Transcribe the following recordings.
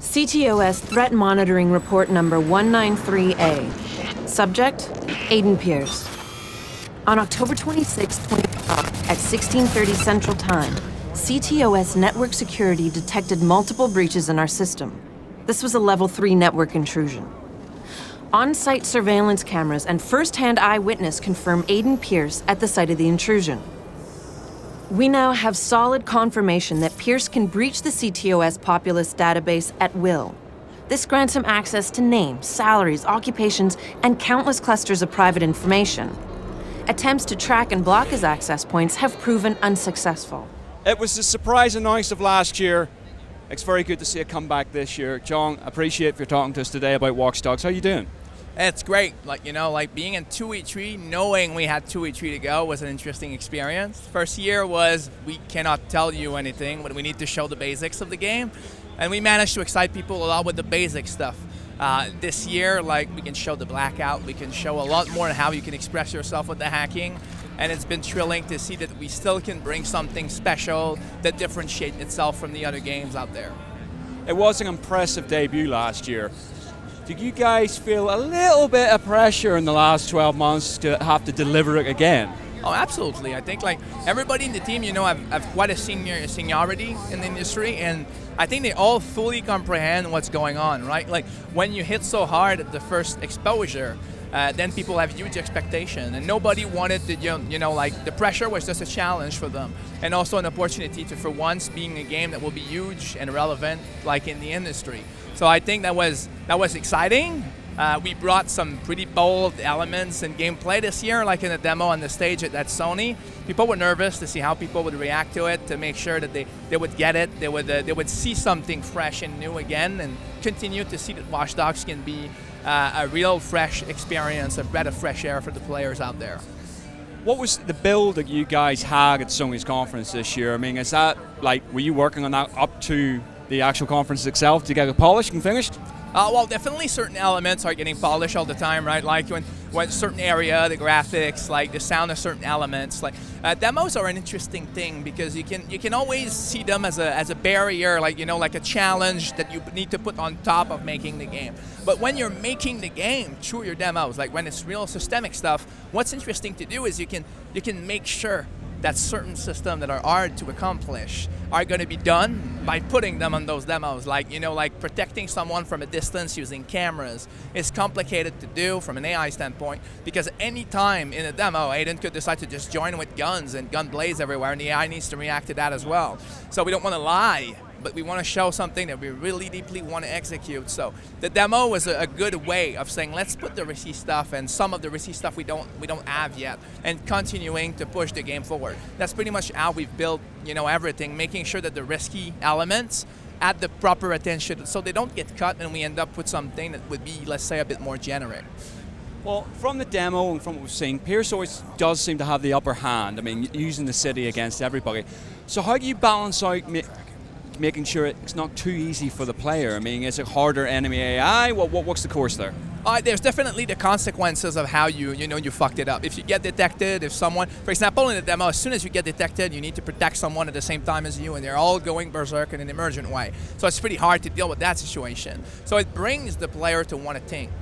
CTOS Threat Monitoring Report number 193A. Subject, Aiden Pierce. On October 26, 2012, at 16:30 Central Time, CTOS network security detected multiple breaches in our system. This was a level 3 network intrusion. On-site surveillance cameras and first-hand eyewitness confirm Aiden Pierce at the site of the intrusion. We now have solid confirmation that Pierce can breach the CTOS Populous database at will. This grants him access to names, salaries, occupations, and countless clusters of private information. Attempts to track and block his access points have proven unsuccessful. It was the surprise announce of last year. It's very good to see a comeback this year. John, appreciate you talking to us today about Watch Dogs. How you doing? It's great. Like being in 2E3, knowing we had 2E3 to go was an interesting experience. First year was we cannot tell you anything, but we need to show the basics of the game. And we managed to excite people a lot with the basic stuff. This year, we can show the blackout, we can show a lot more on how you can express yourself with the hacking. And it's been thrilling to see that we still can bring something special that differentiates itself from the other games out there. It was an impressive debut last year. Do you guys feel a little bit of pressure in the last 12 months to have to deliver it again? Oh, absolutely. I think everybody in the team, have quite a seniority in the industry, and I think they all fully comprehend what's going on, right? Like when you hit so hard at the first exposure, then people have huge expectation, and nobody wanted to, the pressure was just a challenge for them, and also an opportunity to, for once, being a game that will be huge and relevant, in the industry. So I think that was exciting. We brought some pretty bold elements in gameplay this year, like in the demo on the stage at Sony. People were nervous to see how people would react to it, to make sure that they would get it, they would see something fresh and new again, and continue to see that Watch Dogs can be a real fresh experience, a breath of fresh air for the players out there. What was the build that you guys had at Sony's conference this year? I mean, is that, were you working on that up to the actual conference itself to get it polished and finished? Well, definitely certain elements are getting polished all the time, right? Like when certain area, the graphics, the sound of certain elements. Demos are an interesting thing because you can always see them as a barrier, like a challenge that you need to put on top of making the game. But when you're making the game through your demos, when it's real systemic stuff, what's interesting to do is you can make sure that certain systems that are hard to accomplish are going to be done by putting them on those demos. Like protecting someone from a distance using cameras is complicated to do from an AI standpoint, because any time in a demo, Aiden could decide to just join with guns and gun blaze everywhere, and the AI needs to react to that as well. So we don't want to lie, but we want to show something that we really deeply want to execute. So the demo was a good way of saying, let's put the risky stuff and some of the risky stuff we don't have yet, and continuing to push the game forward. That's pretty much how we've built, everything, making sure that the risky elements add the proper attention so they don't get cut and we end up with something that would be, let's say, a bit more generic. Well, from the demo and from what we've seen, Pierce always does seem to have the upper hand. I mean, using the city against everybody. So how do you balance out making sure it's not too easy for the player? I mean, is it harder enemy AI? What's the course there? There's definitely the consequences of how you fucked it up. If you get detected, if someone, for example, in the demo, as soon as you get detected, you need to protect someone at the same time as you, and they're all going berserk in an emergent way. So it's pretty hard to deal with that situation. So it brings the player to want to think.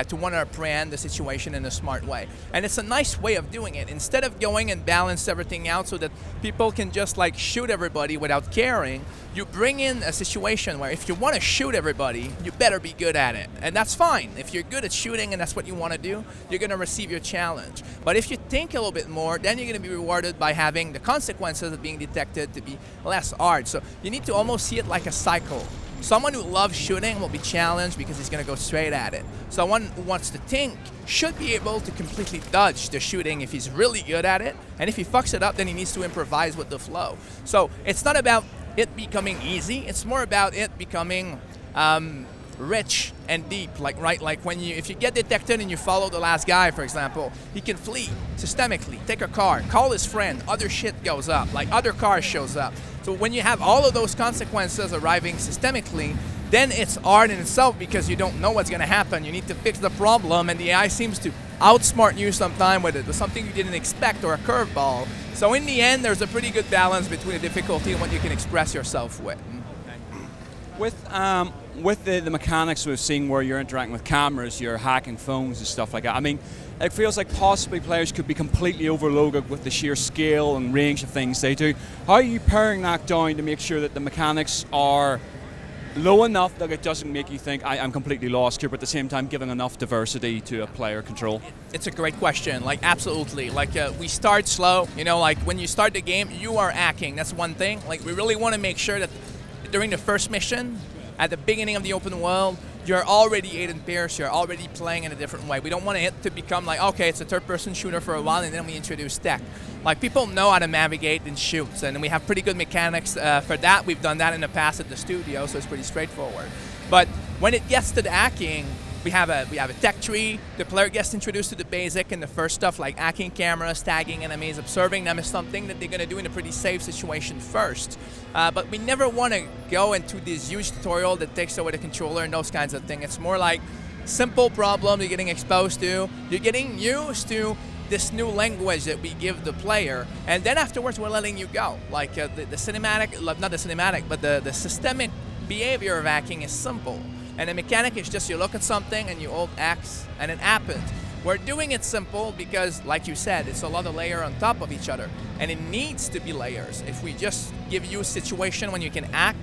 To want to apprehend the situation in a smart way. And it's a nice way of doing it. Instead of going and balance everything out so that people can just shoot everybody without caring, you bring in a situation where if you want to shoot everybody, you better be good at it. And that's fine. If you're good at shooting and that's what you want to do, you're going to receive your challenge. But if you think a little bit more, then you're going to be rewarded by having the consequences of being detected to be less hard. So you need to almost see it like a cycle. Someone who loves shooting will be challenged because he's going to go straight at it. Someone who wants to think should be able to completely dodge the shooting if he's really good at it. And if he fucks it up, then he needs to improvise with the flow. So it's not about it becoming easy. It's more about it becoming rich and deep. If you get detected and you follow the last guy, for example, he can flee systemically, take a car, call his friend, other shit goes up, other cars shows up. So when you have all of those consequences arriving systemically, then it's art in itself because you don't know what's going to happen. You need to fix the problem, and the AI seems to outsmart you sometime with something you didn't expect or a curveball. So in the end, there's a pretty good balance between the difficulty and what you can express yourself with. With the mechanics we've seen where you're interacting with cameras, you're hacking phones and stuff like that, I mean, it feels like possibly players could be completely overloaded with the sheer scale and range of things they do. How are you paring that down to make sure that the mechanics are low enough that it doesn't make you think, I'm completely lost here, but at the same time giving enough diversity to a player control? It's a great question, like absolutely. Like we start slow, you know, like when you start the game, you are hacking, that's one thing. Like we really want to make sure that during the first mission, at the beginning of the open world, you're already Aiden Pierce, you're already playing in a different way. We don't want it to become like, okay, it's a third-person shooter for a while and then we introduce tech. Like people know how to navigate and shoot, and we have pretty good mechanics for that. We've done that in the past at the studio, so it's pretty straightforward. But when it gets to the hacking, we have a tech tree. The player gets introduced to the basic and the first stuff like hacking cameras, tagging enemies, observing them is something that they're going to do in a pretty safe situation first. But we never want to go into this huge tutorial that takes away the controller and those kinds of things. It's more like simple problem you're getting exposed to. You're getting used to this new language that we give the player, and then afterwards we're letting you go. Like the cinematic, not the cinematic, but the systemic behavior of hacking is simple. And the mechanic is just you look at something and you hold X and it happens. We're doing it simple because, like you said, it's a lot of layers on top of each other. And it needs to be layers. If we just give you a situation when you can act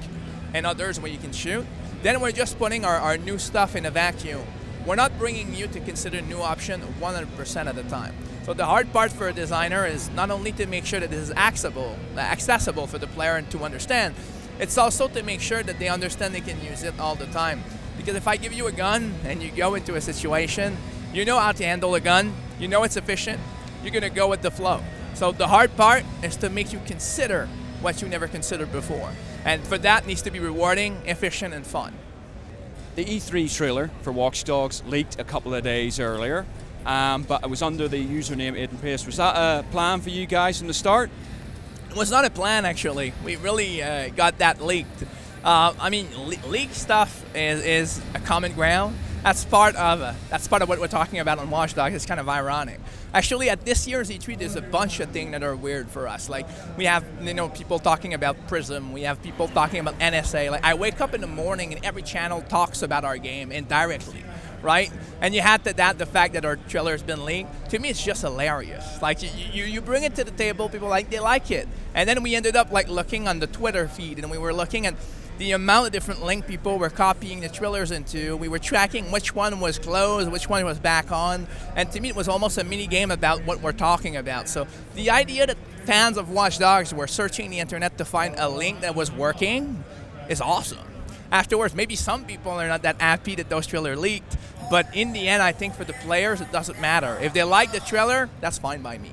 and others where you can shoot, then we're just putting our new stuff in a vacuum. We're not bringing you to consider new option 100% of the time. So the hard part for a designer is not only to make sure that this is accessible for the player and to understand, it's also to make sure that they understand they can use it all the time. Because if I give you a gun and you go into a situation, you know how to handle a gun, you know it's efficient, you're going to go with the flow. So the hard part is to make you consider what you never considered before. And for that, it needs to be rewarding, efficient, and fun. The E3 trailer for Watch Dogs leaked a couple of days earlier, but it was under the username Aiden Pierce. Was that a plan for you guys from the start? It was not a plan, actually. We really got that leaked. I mean, leak stuff is a common ground. That's part of what we're talking about on Watch Dogs. It's kind of ironic. Actually, at this year's E3, there's a bunch of things that are weird for us. Like we have, people talking about Prism. We have people talking about NSA. Like I wake up in the morning and every channel talks about our game indirectly, right? And you had to add the fact that our trailer has been leaked. To me, it's just hilarious. Like you bring it to the table, people they like it, and then we ended up like looking on the Twitter feed, and we were looking at the amount of different link people were copying the trailers into. We were tracking which one was closed, which one was back on, and to me it was almost a mini game about what we're talking about. So the idea that fans of Watch Dogs were searching the internet to find a link that was working is awesome. Afterwards, maybe some people are not that happy that those trailers leaked, but in the end, I think for the players, it doesn't matter. If they like the trailer, that's fine by me.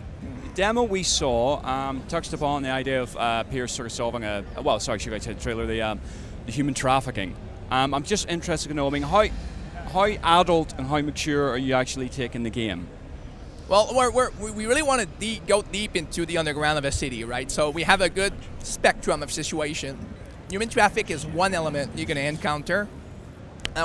Demo we saw touched upon the idea of Pierce sort of solving should I say the trailer, the human trafficking. I'm just interested to know, I mean, how adult and how mature are you actually taking the game? Well, we really want to go deep into the underground of a city, right? So we have a good spectrum of situation. Human traffic is one element you're going to encounter.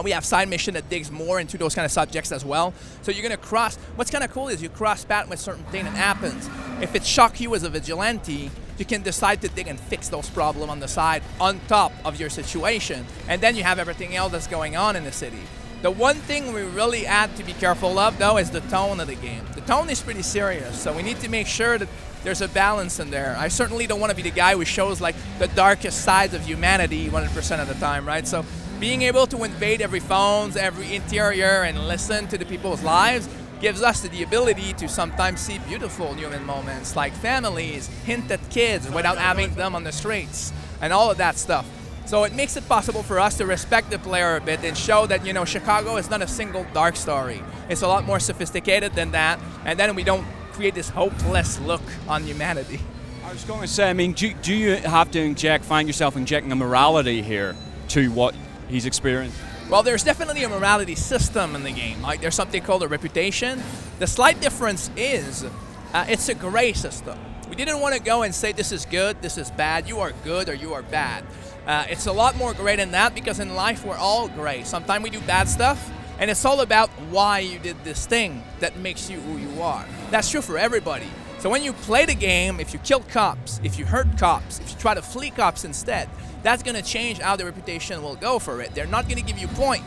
We have side mission that digs more into those kind of subjects as well. So you're going to cross. What's kind of cool is you cross path with certain thing that happens. If it shocks you as a vigilante, you can decide to dig and fix those problems on the side on top of your situation. And then you have everything else that's going on in the city. The one thing we really had to be careful of, though, is the tone of the game. The tone is pretty serious, so we need to make sure that there's a balance in there. I certainly don't want to be the guy who shows like the darkest sides of humanity 100% of the time, right? So being able to invade every phone, every interior, and listen to the people's lives gives us the ability to sometimes see beautiful human moments, like families, hint at kids without having them on the streets, and all of that stuff. So it makes it possible for us to respect the player a bit and show that, Chicago is not a single dark story. It's a lot more sophisticated than that, and then we don't create this hopeless look on humanity. I was going to say, I mean, do you have to find yourself injecting a morality here to what he's experienced? Well, there's definitely a morality system in the game. Like there's something called a reputation. The slight difference is it's a gray system. We didn't want to go and say this is good, this is bad, you are good or you are bad. It's a lot more gray than that, because in life we're all gray. Sometimes we do bad stuff, and it's all about why you did this thing that makes you who you are. That's true for everybody. So when you play the game, if you kill cops, if you hurt cops, if you try to flee cops instead, that's going to change how the reputation will go for it. They're not going to give you point,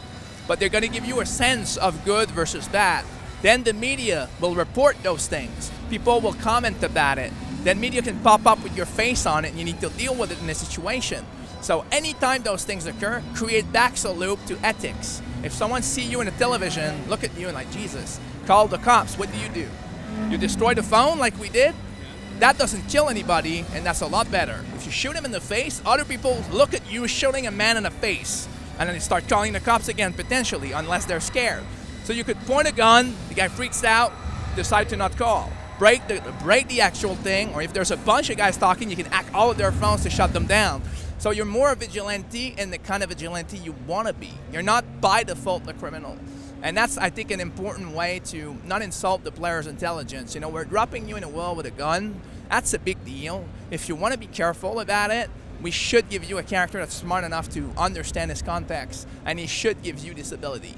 but they're going to give you a sense of good versus bad. Then the media will report those things. People will comment about it. Then media can pop up with your face on it, and you need to deal with it in a situation. So anytime those things occur, create back a loop to ethics. If someone see you in the television, look at you and like, Jesus, call the cops, what do? You destroy the phone like we did? That doesn't kill anybody, and that's a lot better. If you shoot him in the face, other people look at you shooting a man in the face, and then they start calling the cops again, potentially, unless they're scared. So you could point a gun, the guy freaks out, decide to not call. Break the actual thing, or if there's a bunch of guys talking, you can hack all of their phones to shut them down. So you're more a vigilante in the kind of vigilante you want to be. You're not by default a criminal. And that's, I think, an important way to not insult the player's intelligence. You know, we're dropping you in a well with a gun. That's a big deal. If you want to be careful about it, we should give you a character that's smart enough to understand his context, and he should give you this ability.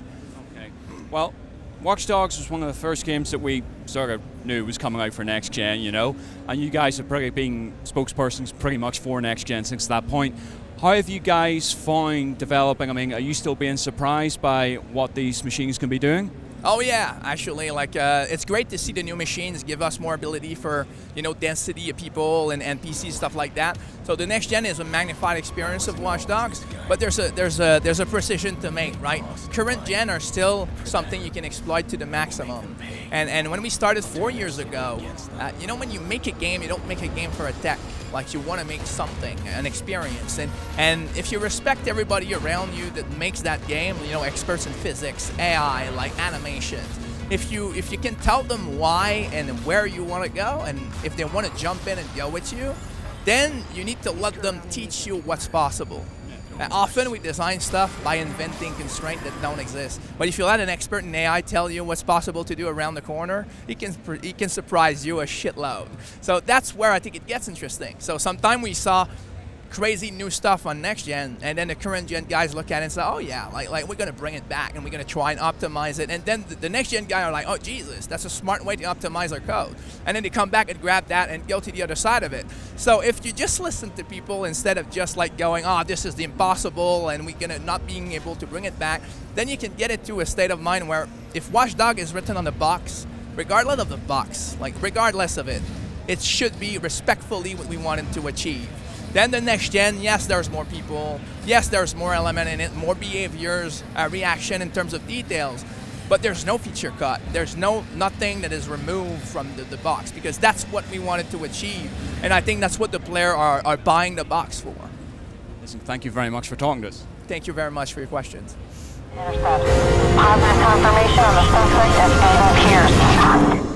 Okay. Well, Watch Dogs was one of the first games that we sort of knew was coming out for next gen, you know, and you guys have probably been spokespersons pretty much for next gen since that point. How have you guys found developing? I mean, are you still being surprised by what these machines can be doing? Oh yeah, actually, like it's great to see the new machines give us more ability for, you know, density of people and NPCs, stuff like that. So the next gen is a magnified experience of Watch Dogs, but there's a precision to make, right? Current gen are still something you can exploit to the maximum. And when we started 4 years ago, you know, when you make a game, you don't make a game for a tech. Like, you want to make something, an experience, and if you respect everybody around you that makes that game, you know, experts in physics, AI, like animation, if you can tell them why and where you want to go, and if they want to jump in and go with you, then you need to let them teach you what's possible. Often we design stuff by inventing constraints that don't exist. But if you let an expert in AI tell you what's possible to do around the corner, he can surprise you a shitload. So that's where I think it gets interesting. So sometimes we saw crazy new stuff on next gen, and then the current gen guys look at it and say, oh yeah, like we're gonna bring it back and we're gonna try and optimize it, and then the next gen guy are like, oh Jesus, that's a smart way to optimize our code, and then they come back and grab that and go to the other side of it. So if you just listen to people instead of just like going, oh, this is the impossible and we're gonna not being able to bring it back, then you can get it to a state of mind where if Watchdog is written on the box, regardless of the box, like regardless of it, it should be respectfully what we want it to achieve. Then the next gen, yes, there's more people. Yes, there's more element in it, more behaviors, reaction in terms of details. But there's no feature cut. There's nothing that is removed from the box, because that's what we wanted to achieve. And I think that's what the player are buying the box for. Listen, thank you very much for talking to us. Thank you very much for your questions. Intercept. Positive confirmation on the suspect at Eden Pierce.